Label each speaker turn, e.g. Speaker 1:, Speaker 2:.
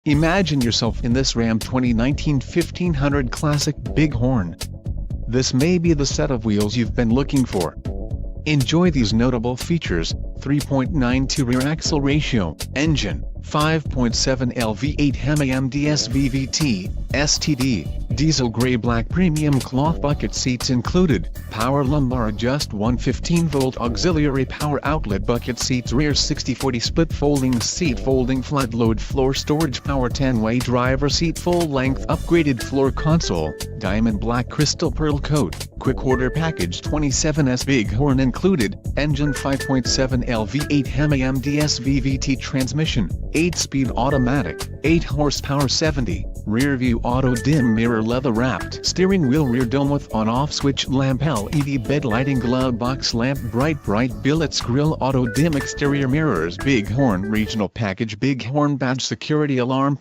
Speaker 1: Imagine yourself in this Ram 2019 1500 Classic Bighorn. This may be the set of wheels you've been looking for. Enjoy these notable features: 3.92 rear axle ratio, engine, 5.7L V8 Hemi MDS VVT, STD, diesel gray-black premium cloth bucket seats included, power lumbar adjust 115-volt auxiliary power outlet bucket seats, rear 60/40 split folding seat, folding flat load floor storage, power 10-way driver seat, full-length upgraded floor console, diamond black crystal pearl coat, quick order package 27S Bighorn included, engine 5.7L V8 Hemi MDS VVT transmission, 8-speed automatic, 8 horsepower 70, rear view auto dim mirror leather wrapped steering wheel, rear dome with on-off switch lamp, LED bed lighting, glove box lamp, bright billets grille, auto dim exterior mirrors, Bighorn regional package, Bighorn badge, security alarm.